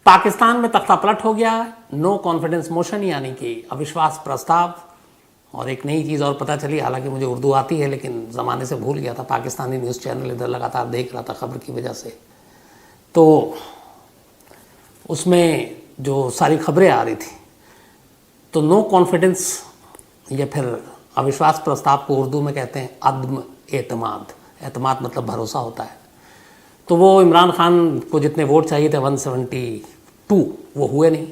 पाकिस्तान में तख्तापलट हो गया, नो कॉन्फिडेंस मोशन यानी कि अविश्वास प्रस्ताव। और एक नई चीज़ और पता चली, हालांकि मुझे उर्दू आती है लेकिन ज़माने से भूल गया था, पाकिस्तानी न्यूज़ चैनल इधर लगातार देख रहा था खबर की वजह से, तो उसमें जो सारी खबरें आ रही थी तो नो कॉन्फिडेंस या फिर अविश्वास प्रस्ताव को उर्दू में कहते हैं अदम एतमाद। एतमाद मतलब भरोसा होता है। तो वो इमरान खान को जितने वोट चाहिए थे 172 वो हुए नहीं।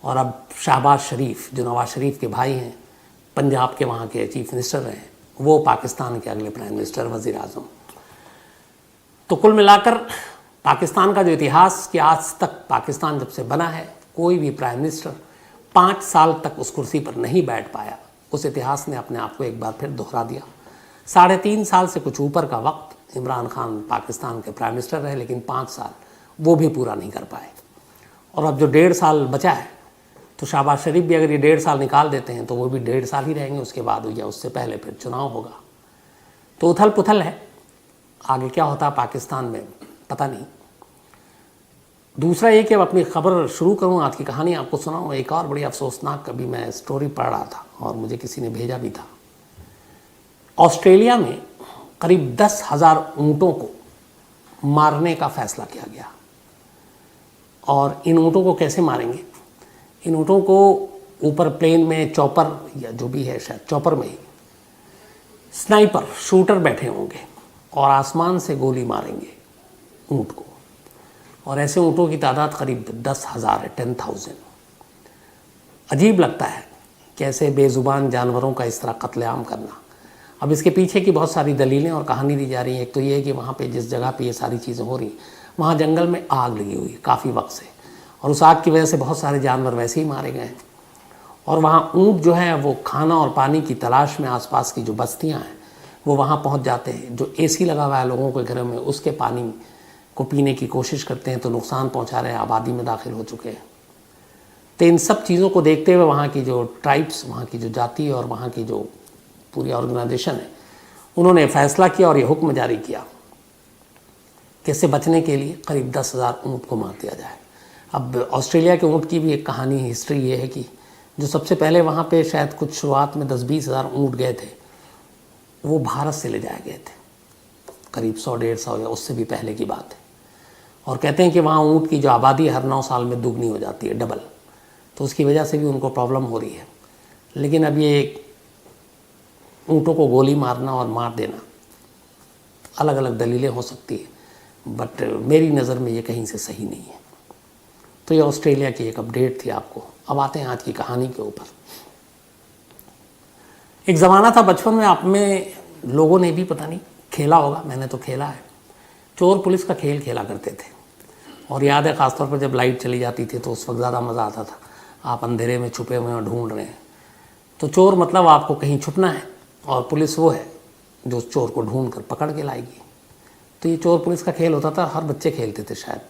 और अब शहबाज शरीफ जो नवाज शरीफ के भाई हैं, पंजाब के वहाँ के चीफ मिनिस्टर रहे, वो पाकिस्तान के अगले प्राइम मिनिस्टर वज़ीर आज़म। तो कुल मिलाकर पाकिस्तान का जो इतिहास कि आज तक पाकिस्तान जब से बना है कोई भी प्राइम मिनिस्टर 5 साल तक उस कुर्सी पर नहीं बैठ पाया, उस इतिहास ने अपने आप को एक बार फिर दोहरा दिया। 3.5 साल से कुछ ऊपर का वक्त इमरान खान पाकिस्तान के प्राइम मिनिस्टर रहे, लेकिन 5 साल वो भी पूरा नहीं कर पाए। और अब जो 1.5 साल बचा है तो शहबाज शरीफ भी अगर ये 1.5 साल निकाल देते हैं तो वो भी 1.5 साल ही रहेंगे, उसके बाद या उससे पहले फिर चुनाव होगा। तो उथल पुथल है, आगे क्या होता है पाकिस्तान में पता नहीं। दूसरा ये कि अब अपनी खबर शुरू करूँ, आज की कहानी आपको सुनाऊँ। एक और बड़ी अफसोसनाक कभी मैं स्टोरी पढ़ रहा था और मुझे किसी ने भेजा भी था। ऑस्ट्रेलिया में करीब 10,000 ऊँटों को मारने का फैसला किया गया। और इन ऊँटों को कैसे मारेंगे? इन ऊँटों को ऊपर प्लेन में चॉपर या जो भी है, शायद चॉपर में ही स्नाइपर शूटर बैठे होंगे और आसमान से गोली मारेंगे ऊँट को। और ऐसे ऊँटों की तादाद करीब 10,000 है, 10,000। अजीब लगता है कि ऐसे बेज़ुबान जानवरों का इस तरह कत्लेआम करना। अब इसके पीछे की बहुत सारी दलीलें और कहानी दी जा रही हैं। एक तो ये है कि वहाँ पे जिस जगह पे ये सारी चीज़ें हो रही, वहाँ जंगल में आग लगी हुई काफ़ी वक्त से, और उस आग की वजह से बहुत सारे जानवर वैसे ही मारे गए हैं। और वहाँ ऊँट जो है वो खाना और पानी की तलाश में आसपास की जो बस्तियाँ हैं वो वहाँ पहुँच जाते हैं। जो एसी लगा हुआ है लोगों के घरों में, उसके पानी को पीने की कोशिश करते हैं तो नुकसान पहुँचा रहे हैं, आबादी में दाखिल हो चुके हैं। तो इन सब चीज़ों को देखते हुए वहाँ की जो ट्राइब्स, वहाँ की जो जाति और वहाँ की जो पूरी ऑर्गेनाइजेशन है, उन्होंने फैसला किया और ये हुक्म जारी किया कि इससे बचने के लिए करीब 10,000 ऊँट को मार दिया जाए। अब ऑस्ट्रेलिया के ऊँट की भी एक कहानी, हिस्ट्री ये है कि जो सबसे पहले वहाँ पे शायद कुछ शुरुआत में 10-20 हज़ार ऊँट गए थे, वो भारत से ले जाए गए थे, करीब 100-150 या उससे भी पहले की बात है। और कहते हैं कि वहाँ ऊँट की जो आबादी हर 9 साल में दुगनी हो जाती है, डबल। तो उसकी वजह से भी उनको प्रॉब्लम हो रही है। लेकिन अब ये ऊँटों को गोली मारना और मार देना, अलग अलग दलीलें हो सकती है, बट मेरी नज़र में ये कहीं से सही नहीं है। तो ये ऑस्ट्रेलिया की एक अपडेट थी आपको। अब आते हैं आज की कहानी के ऊपर। एक ज़माना था बचपन में, आप में लोगों ने भी पता नहीं खेला होगा, मैंने तो खेला है, चोर पुलिस का खेल खेला करते थे। और याद है ख़ासतौर पर जब लाइट चली जाती थी तो उस वक्त ज़्यादा मज़ा आता था। आप अंधेरे में छुपे हुए हैं, ढूंढ रहे हैं। तो चोर मतलब आपको कहीं छुपना है और पुलिस वो है जो उस चोर को ढूंढ कर पकड़ के लाएगी। तो ये चोर पुलिस का खेल होता था, हर बच्चे खेलते थे, शायद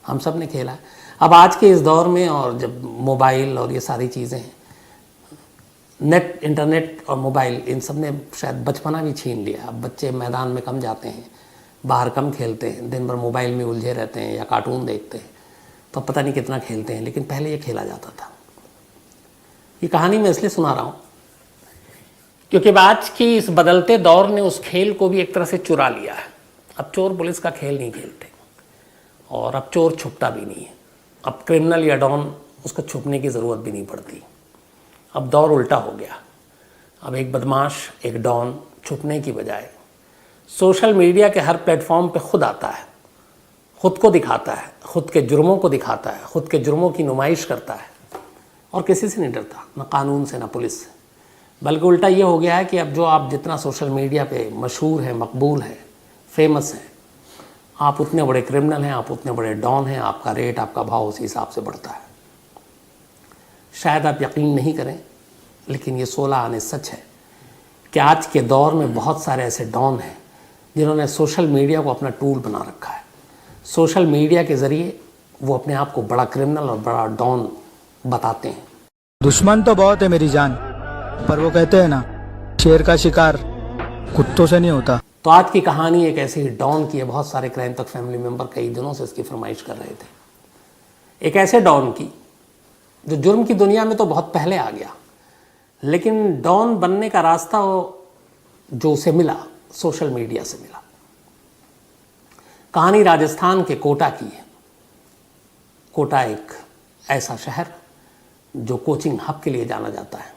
हम सब ने खेला है। अब आज के इस दौर में और जब मोबाइल और ये सारी चीज़ें हैं, नेट, इंटरनेट और मोबाइल, इन सब ने शायद बचपना भी छीन लिया। अब बच्चे मैदान में कम जाते हैं, बाहर कम खेलते हैं, दिन भर मोबाइल में उलझे रहते हैं या कार्टून देखते हैं, तो पता नहीं कितना खेलते हैं। लेकिन पहले ये खेला जाता था। ये कहानी मैं इसलिए सुना रहा हूँ क्योंकि आज की इस बदलते दौर ने उस खेल को भी एक तरह से चुरा लिया है। अब चोर पुलिस का खेल नहीं खेलते और अब चोर छुपता भी नहीं है। अब क्रिमिनल या डॉन, उसको छुपने की ज़रूरत भी नहीं पड़ती। अब दौर उल्टा हो गया। अब एक बदमाश, एक डॉन छुपने की बजाय सोशल मीडिया के हर प्लेटफॉर्म पे खुद आता है, खुद को दिखाता है, खुद के जुर्मों को दिखाता है, खुद के जुर्मों की नुमाइश करता है और किसी से नहीं डरता, ना कानून से ना पुलिस से। बल्कि उल्टा ये हो गया है कि अब जो आप जितना सोशल मीडिया पे मशहूर हैं, मकबूल हैं, फेमस हैं, आप उतने बड़े क्रिमिनल हैं, आप उतने बड़े डॉन हैं, आपका रेट, आपका भाव उसी हिसाब से बढ़ता है। शायद आप यकीन नहीं करें, लेकिन ये 16 आने सच है कि आज के दौर में बहुत सारे ऐसे डॉन हैं जिन्होंने सोशल मीडिया को अपना टूल बना रखा है। सोशल मीडिया के ज़रिए वो अपने आप को बड़ा क्रिमिनल और बड़ा डॉन बताते हैं। दुश्मन तो बहुत है मेरी जान, पर वो कहते हैं ना, शेर का शिकार कुत्तों से नहीं होता। तो आज की कहानी एक ऐसे ही डॉन की है। बहुत सारे क्राइम तक फैमिली मेम्बर कई दिनों से इसकी फरमाइश कर रहे थे। एक ऐसे डॉन की जो जुर्म की दुनिया में तो बहुत पहले आ गया, लेकिन डॉन बनने का रास्ता जो उसे मिला सोशल मीडिया से मिला। कहानी राजस्थान के कोटा की है। कोटा एक ऐसा शहर जो कोचिंग हब के लिए जाना जाता है।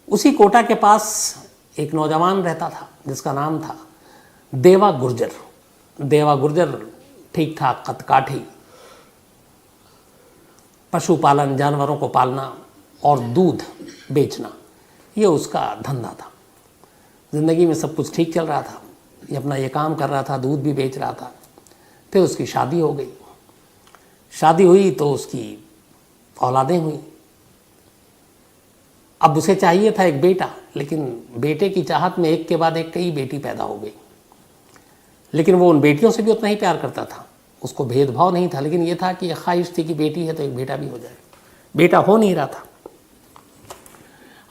उसी कोटा के पास एक नौजवान रहता था जिसका नाम था देवा गुर्जर। देवा गुर्जर ठीक ठाक कदकाठी, पशुपालन, जानवरों को पालना और दूध बेचना, ये उसका धंधा था। ज़िंदगी में सब कुछ ठीक चल रहा था, ये अपना ये काम कर रहा था, दूध भी बेच रहा था। फिर उसकी शादी हो गई। शादी हुई तो उसकी औलादें हुई। अब उसे चाहिए था एक बेटा, लेकिन बेटे की चाहत में एक के बाद एक कई बेटी पैदा हो गई। लेकिन वो उन बेटियों से भी उतना ही प्यार करता था, उसको भेदभाव नहीं था, लेकिन ये था कि ये ख्वाहिश थी कि बेटी है तो एक बेटा भी हो जाए। बेटा हो नहीं रहा था।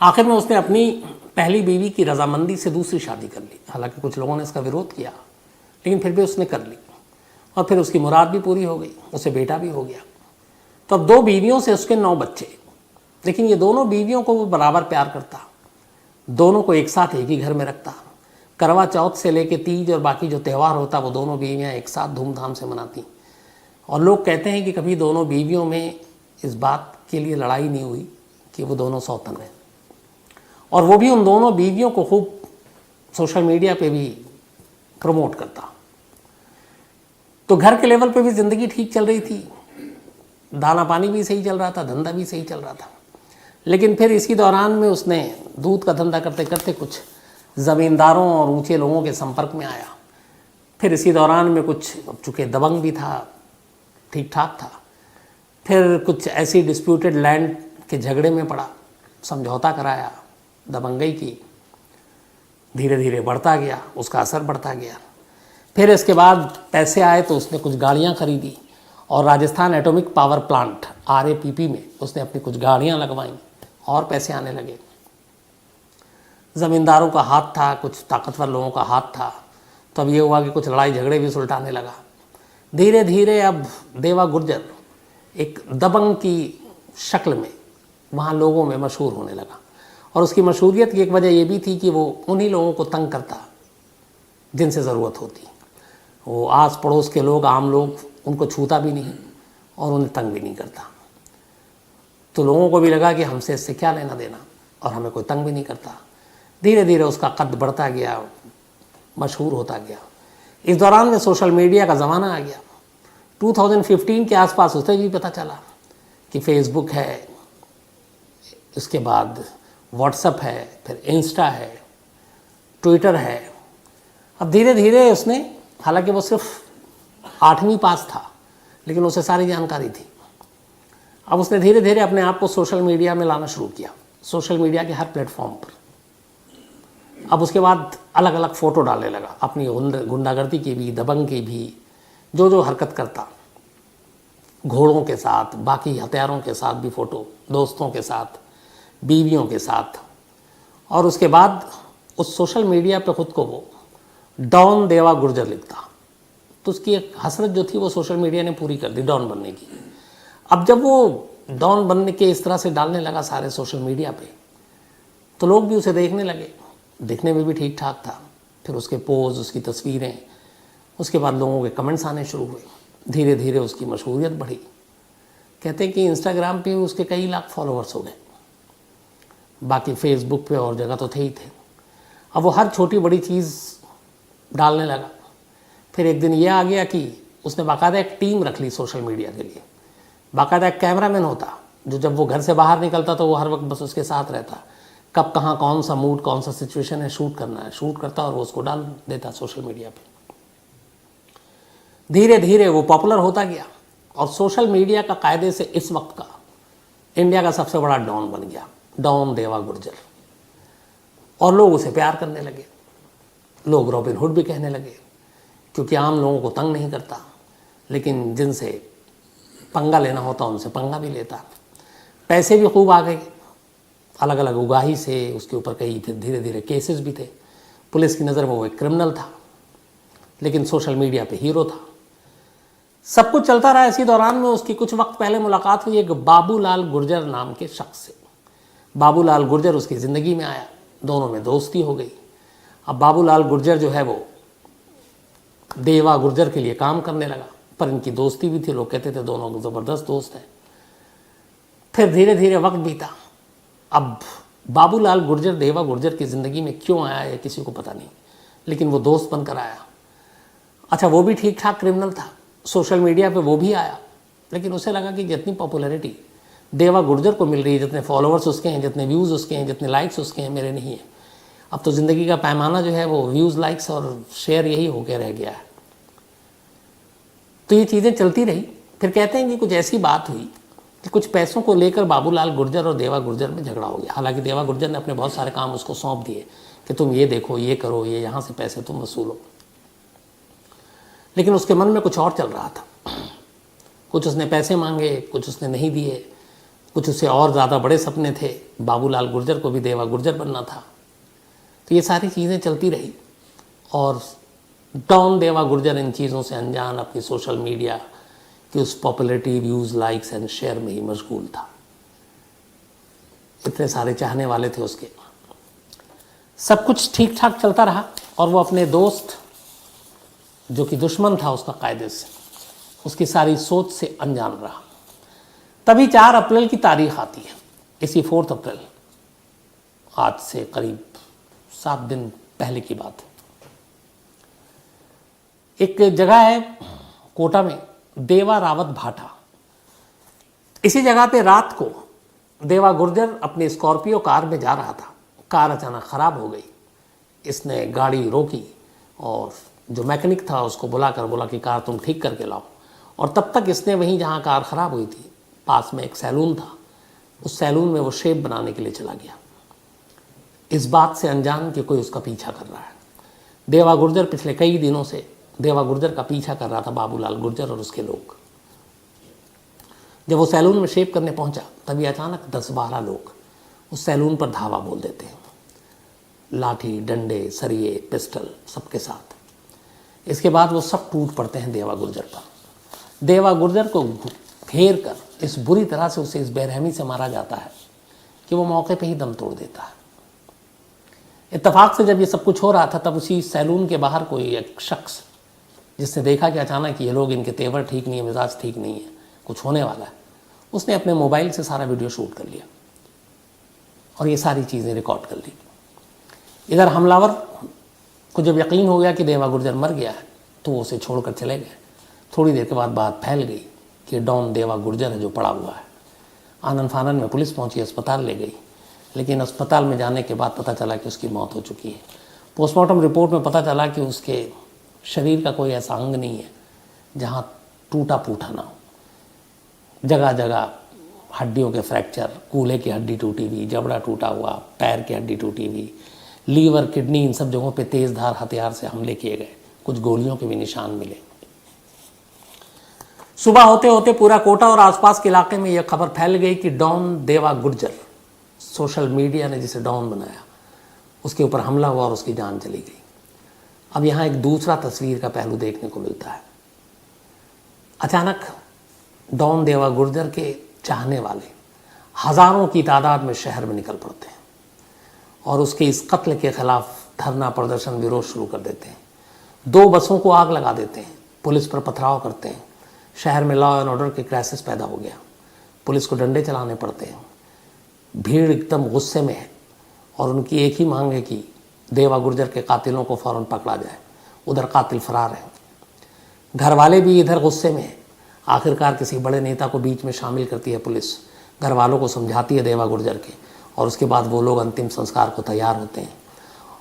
आखिर में उसने अपनी पहली बीवी की रजामंदी से दूसरी शादी कर ली। हालांकि कुछ लोगों ने इसका विरोध किया, लेकिन फिर भी उसने कर ली और फिर उसकी मुराद भी पूरी हो गई, उसे बेटा भी हो गया। तो अब 2 बीवियों से उसके 9 बच्चे। लेकिन ये दोनों बीवियों को वो बराबर प्यार करता, दोनों को एक साथ एक ही घर में रखता। करवा चौथ से लेके तीज और बाकी जो त्यौहार होता वो दोनों बीवियाँ एक साथ धूमधाम से मनाती। और लोग कहते हैं कि कभी दोनों बीवियों में इस बात के लिए लड़ाई नहीं हुई कि वो दोनों सौतन हैं। और वो भी उन दोनों बीवियों को खूब सोशल मीडिया पे भी प्रमोट करता। तो घर के लेवल पे भी ज़िंदगी ठीक चल रही थी, दाना पानी भी सही चल रहा था, धंधा भी सही चल रहा था। लेकिन फिर इसी दौरान में उसने दूध का धंधा करते करते कुछ ज़मींदारों और ऊंचे लोगों के संपर्क में आया। फिर इसी दौरान में कुछ, चूँकि दबंग भी था, ठीक ठाक था, फिर कुछ ऐसी डिस्प्यूटेड लैंड के झगड़े में पड़ा, समझौता कराया, दबंगई की। धीरे धीरे बढ़ता गया, उसका असर बढ़ता गया। फिर इसके बाद पैसे आए तो उसने कुछ गाड़ियाँ खरीदी और Rajasthan atomic power plant RAPP में उसने अपनी कुछ गाड़ियाँ लगवाईं और पैसे आने लगे। ज़मींदारों का हाथ था, कुछ ताकतवर लोगों का हाथ था। तो अब ये हुआ कि कुछ लड़ाई झगड़े भी सुलटाने लगा। धीरे धीरे अब देवा गुर्जर एक दबंग की शक्ल में वहाँ लोगों में मशहूर होने लगा। और उसकी मशहूरियत की एक वजह ये भी थी कि वो उन्हीं लोगों को तंग करता जिनसे ज़रूरत होती। वो आस पड़ोस के लोग, आम लोग, उनको छूता भी नहीं और उन्हें तंग भी नहीं करता। तो लोगों को भी लगा कि हमसे इससे क्या लेना देना, और हमें कोई तंग भी नहीं करता। धीरे धीरे उसका कद बढ़ता गया, मशहूर होता गया। इस दौरान में सोशल मीडिया का ज़माना आ गया। 2015 के आसपास उसे भी पता चला कि फेसबुक है, उसके बाद व्हाट्सएप है, फिर इंस्टा है, ट्विटर है। अब धीरे धीरे उसने, हालांकि वो सिर्फ 8वीं पास था, लेकिन उसे सारी जानकारी थी। अब उसने धीरे धीरे अपने आप को सोशल मीडिया में लाना शुरू किया, सोशल मीडिया के हर प्लेटफॉर्म पर। अब उसके बाद अलग अलग फ़ोटो डालने लगा, अपनी गुंडागर्दी की भी, दबंग की भी, जो हरकत करता, घोड़ों के साथ, बाकी हथियारों के साथ भी फ़ोटो, दोस्तों के साथ, बीवियों के साथ। और उसके बाद उस सोशल मीडिया पे ख़ुद को वो डॉन देवा गुर्जर लिखता। तो उसकी एक हसरत जो थी वो सोशल मीडिया ने पूरी कर दी, डॉन बनने की। अब जब वो डॉन बनने के इस तरह से डालने लगा सारे सोशल मीडिया पे, तो लोग भी उसे देखने लगे। दिखने में भी ठीक ठाक था। फिर उसके पोज, उसकी तस्वीरें, उसके बाद लोगों के कमेंट्स आने शुरू हुए। धीरे धीरे उसकी मशहूरियत बढ़ी। कहते हैं कि इंस्टाग्राम पे उसके कई लाख फॉलोअर्स हो गए। बाकी फेसबुक पे और जगह तो थे ही थे। अब वो हर छोटी बड़ी चीज़ डालने लगा। फिर एक दिन ये आ गया कि उसने बाकायदा एक टीम रख ली सोशल मीडिया के लिए। बाकायदा एक कैमरामैन होता जो जब वो घर से बाहर निकलता तो वो हर वक्त बस उसके साथ रहता। कब कहाँ कौन सा मूड, कौन सा सिचुएशन है, शूट करना है, शूट करता और वो उसको डाल देता सोशल मीडिया पे। धीरे धीरे वो पॉपुलर होता गया और सोशल मीडिया का कायदे से इस वक्त का इंडिया का सबसे बड़ा डॉन बन गया, डॉन देवा गुर्जर। और लोग उसे प्यार करने लगे। लोग रॉबिन हुड भी कहने लगे, क्योंकि आम लोगों को तंग नहीं करता, लेकिन जिनसे पंगा लेना होता उनसे पंगा भी लेता। पैसे भी खूब आ गए, अलग अलग उगाही से उसके ऊपर कई फिर धीरे धीरे केसेस भी थे। पुलिस की नज़र में वो एक क्रिमिनल था, लेकिन सोशल मीडिया पे हीरो था। सब कुछ चलता रहा। इसी दौरान में उसकी कुछ वक्त पहले मुलाकात हुई एक बाबूलाल गुर्जर नाम के शख्स से। बाबूलाल गुर्जर उसकी ज़िंदगी में आया, दोनों में दोस्ती हो गई। अब बाबूलाल गुर्जर जो है वो देवा गुर्जर के लिए काम करने लगा, पर इनकी दोस्ती भी थी, लोग कहते थे दोनों ज़बरदस्त दोस्त हैं। फिर धीरे धीरे वक्त बीता। अब बाबूलाल गुर्जर देवा गुर्जर की ज़िंदगी में क्यों आया ये किसी को पता नहीं, लेकिन वो दोस्त बनकर आया। अच्छा, वो भी ठीक ठाक क्रिमिनल था, सोशल मीडिया पे वो भी आया, लेकिन उसे लगा कि जितनी पॉपुलैरिटी देवा गुर्जर को मिल रही है, जितने फॉलोअर्स उसके हैं, जितने व्यूज़ उसके हैं, जितने लाइक्स उसके हैं, मेरे नहीं है। अब तो ज़िंदगी का पैमाना जो है वो व्यूज़, लाइक्स और शेयर यही होकर रह गया है। तो ये चीज़ें चलती रही। फिर कहते हैं कि कुछ ऐसी बात हुई कि कुछ पैसों को लेकर बाबूलाल गुर्जर और देवा गुर्जर में झगड़ा हो गया। हालांकि देवा गुर्जर ने अपने बहुत सारे काम उसको सौंप दिए कि तुम ये देखो, ये करो, ये यहाँ से पैसे तुम वसूलो, लेकिन उसके मन में कुछ और चल रहा था। कुछ उसने पैसे मांगे, कुछ उसने नहीं दिए, कुछ उसे और ज़्यादा बड़े सपने थे। बाबूलाल गुर्जर को भी देवा गुर्जर बनना था। तो ये सारी चीज़ें चलती रही और डॉन देवा गुर्जर इन चीज़ों से अनजान अपनी सोशल मीडिया कि उस popularity, views, likes and share में ही मशगूल था। इतने सारे चाहने वाले थे उसके। सब कुछ ठीक ठाक चलता रहा और वो अपने दोस्त जो कि दुश्मन था उसका कायदे से, उसकी सारी सोच से अनजान रहा। तभी 4 अप्रैल की तारीख आती है। इसी 4 अप्रैल, आज से करीब 7 दिन पहले की बात है। एक जगह है कोटा में, देवा रावत भाटा। इसी जगह पे रात को देवा गुर्जर अपनी स्कॉर्पियो कार में जा रहा था। कार अचानक ख़राब हो गई। इसने गाड़ी रोकी और जो मैकेनिक था उसको बुलाकर बोला कि कार तुम ठीक करके लाओ। और तब तक इसने वहीं जहाँ कार ख़राब हुई थी पास में एक सैलून था, उस सैलून में वो शेव बनाने के लिए चला गया, इस बात से अनजान कि कोई उसका पीछा कर रहा है। देवा गुर्जर पिछले कई दिनों से देवा गुर्जर का पीछा कर रहा था बाबूलाल गुर्जर और उसके लोग। जब वो सैलून में शेव करने पहुंचा तभी अचानक 10-12 लोग उस सैलून पर धावा बोल देते हैं, लाठी, डंडे, सरिये, पिस्टल सबके साथ। इसके बाद वो सब टूट पड़ते हैं देवा गुर्जर पर। देवा गुर्जर को घेर कर इस बुरी तरह से उसे इस बेरहमी से मारा जाता है कि वो मौके पे ही दम तोड़ देता है। इत्तेफाक से जब ये सब कुछ हो रहा था तब उसी सैलून के बाहर कोई एक शख्स, जिसने देखा कि अचानक ये लोग, इनके तेवर ठीक नहीं है, मिजाज ठीक नहीं है, कुछ होने वाला है, उसने अपने मोबाइल से सारा वीडियो शूट कर लिया और ये सारी चीज़ें रिकॉर्ड कर ली। इधर हमलावर को जब यकीन हो गया कि देवा गुर्जर मर गया है तो वो उसे छोड़कर चले गए। थोड़ी देर के बाद बात फैल गई कि डॉन देवा गुर्जर है जो पड़ा हुआ है। आनन फानन में पुलिस पहुंची, अस्पताल ले गई, लेकिन अस्पताल में जाने के बाद पता चला कि उसकी मौत हो चुकी है। पोस्टमार्टम रिपोर्ट में पता चला कि उसके शरीर का कोई ऐसा अंग नहीं है जहाँ टूटा फूटा ना हो। जगह जगह हड्डियों के फ्रैक्चर, कूल्हे की हड्डी टूटी हुई, जबड़ा टूटा हुआ, पैर की हड्डी टूटी हुई, लीवर, किडनी, इन सब जगहों पे तेज़धार हथियार से हमले किए गए। कुछ गोलियों के भी निशान मिले। सुबह होते होते पूरा कोटा और आसपास के इलाके में यह खबर फैल गई कि डॉन देवा गुर्जर, सोशल मीडिया ने जिसे डॉन बनाया, उसके ऊपर हमला हुआ और उसकी जान चली गई। अब यहाँ एक दूसरा तस्वीर का पहलू देखने को मिलता है। अचानक डॉन देवा गुर्जर के चाहने वाले हज़ारों की तादाद में शहर में निकल पड़ते हैं और उसके इस कत्ल के खिलाफ धरना, प्रदर्शन, विरोध शुरू कर देते हैं। 2 बसों को आग लगा देते हैं, पुलिस पर पथराव करते हैं। शहर में लॉ एंड ऑर्डर की क्राइसिस पैदा हो गया। पुलिस को डंडे चलाने पड़ते हैं। भीड़ एकदम गुस्से में है और उनकी एक ही मांग है कि देवा गुर्जर के कातिलों को फ़ौरन पकड़ा जाए। उधर कातिल फरार है। घर वाले भी इधर गुस्से में हैं। आखिरकार किसी बड़े नेता को बीच में शामिल करती है पुलिस, घर वालों को समझाती है देवा गुर्जर के, और उसके बाद वो लोग अंतिम संस्कार को तैयार होते हैं।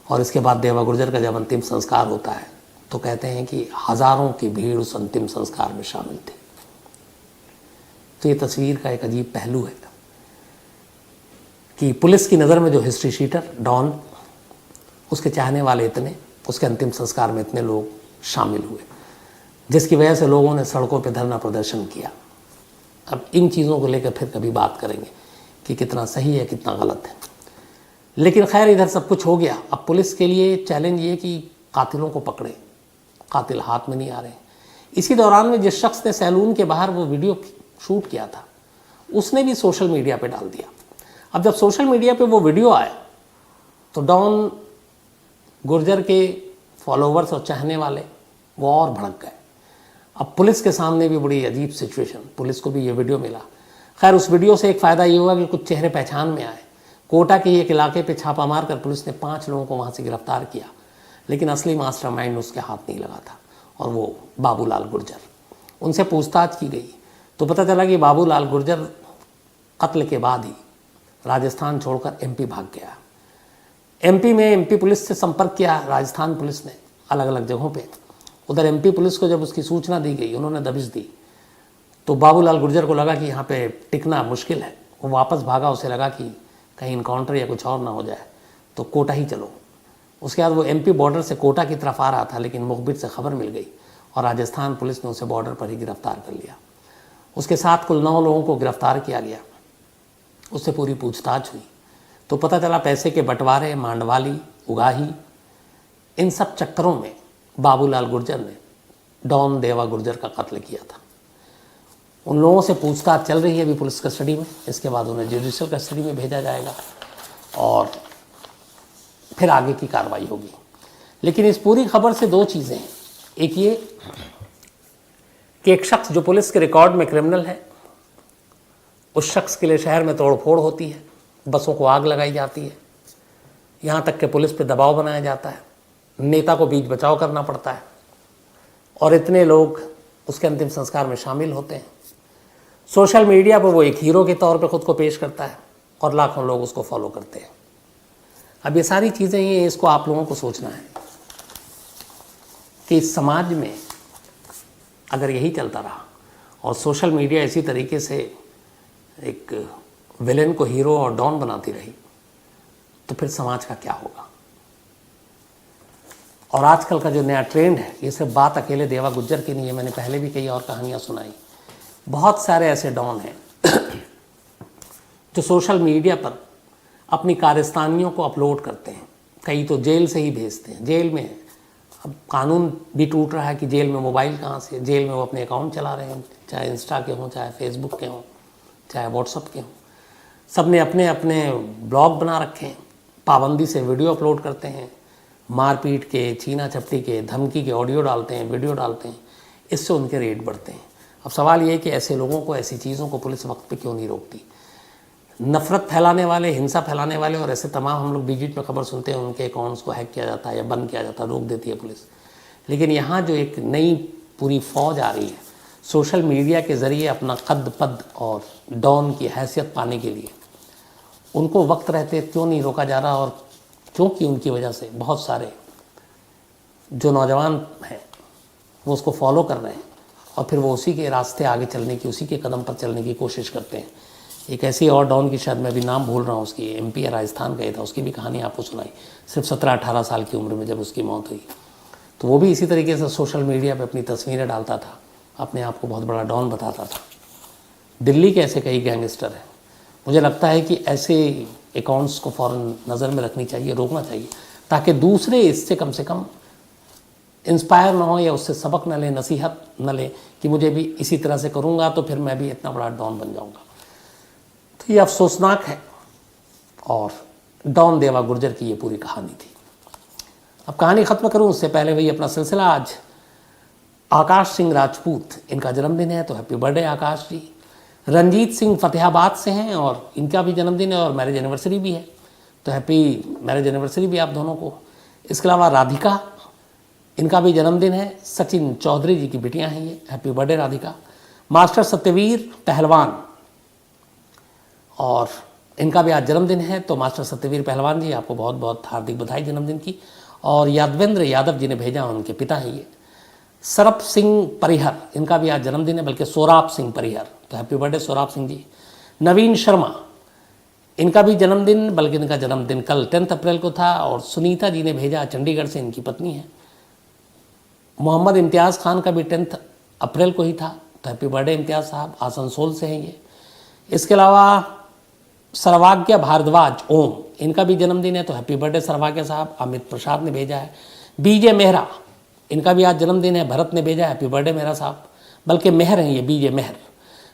और इसके बाद देवा गुर्जर का जब अंतिम संस्कार होता है तो कहते हैं कि हज़ारों की भीड़ उस अंतिम संस्कार में शामिल थी। तो ये तस्वीर का एक अजीब पहलू है कि पुलिस की नज़र में जो हिस्ट्री शीटर डॉन, उसके चाहने वाले इतने, उसके अंतिम संस्कार में इतने लोग शामिल हुए, जिसकी वजह से लोगों ने सड़कों पर धरना प्रदर्शन किया। अब इन चीज़ों को लेकर फिर कभी बात करेंगे कि कितना सही है, कितना गलत है। लेकिन खैर, इधर सब कुछ हो गया। अब पुलिस के लिए चैलेंज ये कि कातिलों को पकड़े। कातिल हाथ में नहीं आ रहे। इसी दौरान में जिस शख्स ने सैलून के बाहर वो वीडियो शूट किया था उसने भी सोशल मीडिया पे डाल दिया। अब जब सोशल मीडिया पे वो वीडियो आया तो डॉन गुर्जर के फॉलोवर्स और चाहने वाले वो और भड़क गए। अब पुलिस के सामने भी बड़ी अजीब सिचुएशन, पुलिस को भी ये वीडियो मिला। खैर उस वीडियो से एक फ़ायदा ये हुआ कि कुछ चेहरे पहचान में आए। कोटा के एक इलाके पे छापा मारकर पुलिस ने 5 लोगों को वहाँ से गिरफ्तार किया, लेकिन असली मास्टरमाइंड उसके हाथ नहीं लगा था और वो बाबूलाल गुर्जर। उनसे पूछताछ की गई तो पता चला कि बाबूलाल गुर्जर कत्ल के बाद ही राजस्थान छोड़कर एमपी भाग गया। एमपी में एमपी पुलिस से संपर्क किया राजस्थान पुलिस ने अलग अलग जगहों पे। उधर एमपी पुलिस को जब उसकी सूचना दी गई, उन्होंने दबिश दी, तो बाबूलाल गुर्जर को लगा कि यहाँ पे टिकना मुश्किल है। वो वापस भागा, उसे लगा कि कहीं इनकाउंटर या कुछ और ना हो जाए, तो कोटा ही चलो। उसके बाद वो एमपी बॉर्डर से कोटा की तरफ आ रहा था, लेकिन मुखबिर से खबर मिल गई और राजस्थान पुलिस ने उसे बॉर्डर पर ही गिरफ्तार कर लिया। उसके साथ कुल 9 लोगों को गिरफ्तार किया गया। उससे पूरी पूछताछ हुई तो पता चला पैसे के बंटवारे, मांडवाली, उगाही, इन सब चक्करों में बाबूलाल गुर्जर ने डॉन देवा गुर्जर का कत्ल किया था। उन लोगों से पूछताछ चल रही है अभी पुलिस कस्टडी में। इसके बाद उन्हें जुडिशियल कस्टडी में भेजा जाएगा और फिर आगे की कार्रवाई होगी। लेकिन इस पूरी खबर से 2 चीज़ें हैं। एक ये कि एक शख्स जो पुलिस के रिकॉर्ड में क्रिमिनल है, उस शख्स के लिए शहर में तोड़फोड़ होती है, बसों को आग लगाई जाती है, यहाँ तक कि पुलिस पे दबाव बनाया जाता है, नेता को बीच बचाव करना पड़ता है और इतने लोग उसके अंतिम संस्कार में शामिल होते हैं। सोशल मीडिया पर वो एक हीरो के तौर पे खुद को पेश करता है और लाखों लोग उसको फॉलो करते हैं। अब ये सारी चीज़ें ये इसको आप लोगों को सोचना है कि इस समाज में अगर यही चलता रहा और सोशल मीडिया इसी तरीके से एक विलेन को हीरो और डॉन बनाती रही तो फिर समाज का क्या होगा। और आजकल का जो नया ट्रेंड है, ये सिर्फ बात अकेले देवा गुर्जर की नहीं है, मैंने पहले भी कई और कहानियाँ सुनाई। बहुत सारे ऐसे डॉन हैं जो सोशल मीडिया पर अपनी कारस्तानियों को अपलोड करते हैं, कई तो जेल से ही भेजते हैं। जेल में अब कानून भी टूट रहा है कि जेल में मोबाइल कहाँ से, जेल में वो अपने अकाउंट चला रहे हैं, चाहे इंस्टा के हों, चाहे फेसबुक के हों, चाहे व्हाट्सअप के हों। सब ने अपने अपने ब्लॉग बना रखे हैं, पाबंदी से वीडियो अपलोड करते हैं, मारपीट के, छीना झपटी के, धमकी के ऑडियो डालते हैं, वीडियो डालते हैं। इससे उनके रेट बढ़ते हैं। अब सवाल ये है कि ऐसे लोगों को, ऐसी चीज़ों को पुलिस वक्त पे क्यों नहीं रोकती। नफ़रत फैलाने वाले, हिंसा फैलाने वाले और ऐसे तमाम हम लोग बीच में खबर सुनते हैं, उनके अकाउंट्स को हैक किया जाता है या बंद किया जाता है, रोक देती है पुलिस। लेकिन यहाँ जो एक नई पूरी फ़ौज आ रही है सोशल मीडिया के ज़रिए अपना कद पद और डॉन की हैसियत पाने के लिए, उनको वक्त रहते क्यों नहीं रोका जा रहा। और क्योंकि उनकी वजह से बहुत सारे जो नौजवान हैं वो उसको फॉलो कर रहे हैं और फिर वो उसी के रास्ते आगे चलने की, उसी के कदम पर चलने की कोशिश करते हैं। एक ऐसी और डॉन की, शायद मैं भी नाम भूल रहा हूँ, उसकी एमपी या राजस्थान गया था, उसकी भी कहानी आपको सुनाई, सिर्फ 17-18 साल की उम्र में जब उसकी मौत हुई। तो वो भी इसी तरीके से सोशल मीडिया पे अपनी तस्वीरें डालता था, अपने आप को बहुत बड़ा डॉन बताता था। दिल्ली के ऐसे कई गैंगस्टर हैं। मुझे लगता है कि ऐसे अकाउंट्स को फ़ौरन नज़र में रखनी चाहिए, रोकना चाहिए, ताकि दूसरे इससे कम से कम इंस्पायर ना हो या उससे सबक न लें, नसीहत न लें कि मुझे भी इसी तरह से करूँगा तो फिर मैं भी इतना बड़ा डॉन बन जाऊँगा। तो ये अफसोसनाक है और डॉन देवा गुर्जर की ये पूरी कहानी थी। अब कहानी ख़त्म करूँ उससे पहले वही अपना सिलसिला। आज आकाश सिंह राजपूत, इनका जन्मदिन है, तो हैप्पी बर्थडे आकाश जी। रंजीत सिंह फतेहाबाद से हैं और इनका भी जन्मदिन है और मैरिज एनिवर्सरी भी है, तो हैप्पी मैरिज एनिवर्सरी भी आप दोनों को। इसके अलावा राधिका, इनका भी जन्मदिन है, सचिन चौधरी जी की बेटियां हैं ये, happy birthday Radhika. Master Satyaveer Pahalwan, और इनका भी आज जन्मदिन है, तो मास्टर सत्यवीर पहलवान जी आपको बहुत बहुत हार्दिक बधाई जन्मदिन की। और यादवेंद्र यादव जी ने भेजा, उनके पिता हैं ये। सरप सिंह परिहर, इनका भी आज जन्मदिन है, बल्कि सोराब सिंह परिहर, तो हैप्पी बर्थडे सोराब सिंह जी। नवीन शर्मा, इनका भी जन्मदिन, बल्कि इनका जन्मदिन कल 10 अप्रैल को था। और सुनीता जी ने भेजा, चंडीगढ़ से, इनकी पत्नी है। मोहम्मद इम्तियाज़ खान का भी 10 अप्रैल को ही था, तो हैप्पी बर्थडे इम्तियाज़ साहब, आसनसोल से हैं ये। इसके अलावा सर्वाज्ञ भारद्वाज ओम, इनका भी जन्मदिन है, तो हैप्पी बर्थडे सर्वाज्ञ साहब। अमित प्रसाद ने भेजा है। बीजे मेहरा, इनका भी आज जन्मदिन है। भरत ने भेजा हैप्पी बर्थडे मेरा साहब, बल्कि मेहर हैं ये, बीजे मेहर।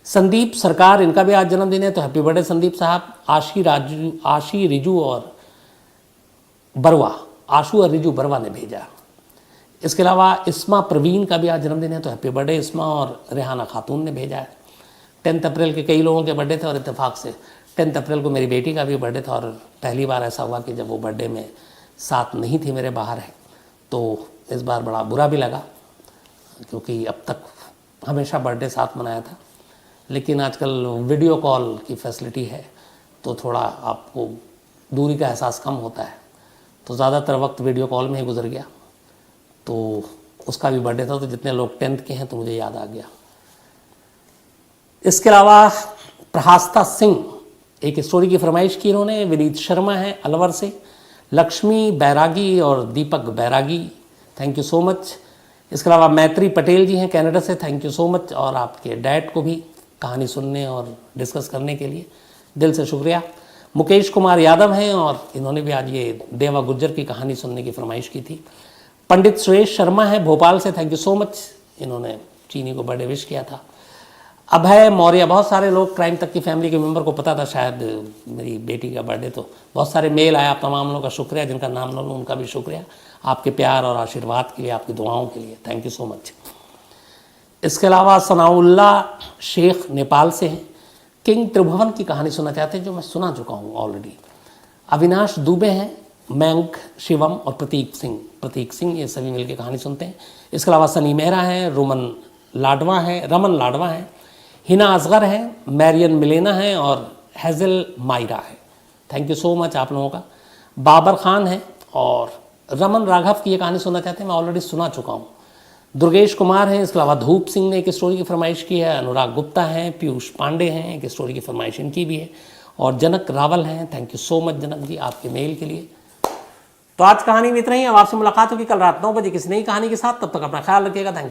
संदीप सरकार, इनका भी आज जन्मदिन है, तो हैप्पी बर्थडे संदीप साहब। आशी रिजू और बरवा, आशू और रिजू बरवा ने भेजा। इसके अलावा इस्मा प्रवीण का भी आज जन्मदिन है, तो हैप्पी बर्थडे इस्मा। और रेहाना खातून ने भेजा है। 10 अप्रैल के कई लोगों के बर्थडे थे और इत्तेफाक से 10 अप्रैल को मेरी बेटी का भी बर्थडे था, और पहली बार ऐसा हुआ कि जब वो बर्थडे में साथ नहीं थी, मेरे बाहर है, तो इस बार बड़ा बुरा भी लगा, क्योंकि अब तक हमेशा बर्थडे साथ मनाया था। लेकिन आजकल वीडियो कॉल की फैसिलिटी है, तो थोड़ा आपको दूरी का एहसास कम होता है, तो ज़्यादातर वक्त वीडियो कॉल में ही गुजर गया। तो उसका भी बर्थडे था, तो जितने लोग 10th के हैं तो मुझे याद आ गया। इसके अलावा प्रहास्ता सिंह एक स्टोरी की फरमाइश की इन्होंने। विनीत शर्मा है अलवर से। लक्ष्मी बैरागी और दीपक बैरागी, थैंक यू सो मच। इसके अलावा मैत्री पटेल जी हैं कनाडा से, थैंक यू सो मच। और आपके डैड को भी कहानी सुनने और डिस्कस करने के लिए दिल से शुक्रिया। मुकेश कुमार यादव हैं, और इन्होंने भी आज ये देवा गुज्जर की कहानी सुनने की फरमाइश की थी। पंडित सुरेश शर्मा है भोपाल से, थैंक यू सो मच, इन्होंने चीनी को बर्थडे विश किया था। अभय मौर्य, बहुत सारे लोग क्राइम तक की फैमिली के मेंबर को पता था शायद मेरी बेटी का बर्थडे, तो बहुत सारे मेल आया। आप तमाम लोगों का शुक्रिया, जिनका नाम ना लूँ उनका भी शुक्रिया, आपके प्यार और आशीर्वाद के लिए, आपकी दुआओं के लिए, थैंक यू सो मच। इसके अलावा सनाउल्ला शेख नेपाल से हैं। किंग त्रिभुवन की कहानी सुनना चाहते हैं, जो मैं सुना चुका हूँ ऑलरेडी। अविनाश दुबे हैं, मयंक शिवम और प्रतीक सिंह, ये सभी मिलकर कहानी सुनते हैं। इसके अलावा सनी मेहरा हैं, रमन लाडवा हैं, हिना असगर हैं, मैरियन मिलेना हैं और हैज़ल मायरा है। थैंक यू सो मच आप लोगों का। बाबर खान हैं और रमन राघव की ये कहानी सुनना चाहते हैं, मैं ऑलरेडी सुना चुका हूँ। दुर्गेश कुमार हैं। इसके अलावा धूप सिंह ने एक स्टोरी की फरमाइश की है। अनुराग गुप्ता हैं, पीयूष पांडे हैं, एक स्टोरी की फरमाइश इनकी भी है। और जनक रावल हैं, thank you so much Janak ji आपके मेल के लिए। तो आज कहानी में इतना ही। अब आपसे मुलाकात होगी कल रात 9 बजे किसी नई कहानी के साथ। तब तक अपना ख्याल रखिएगा। Thank you.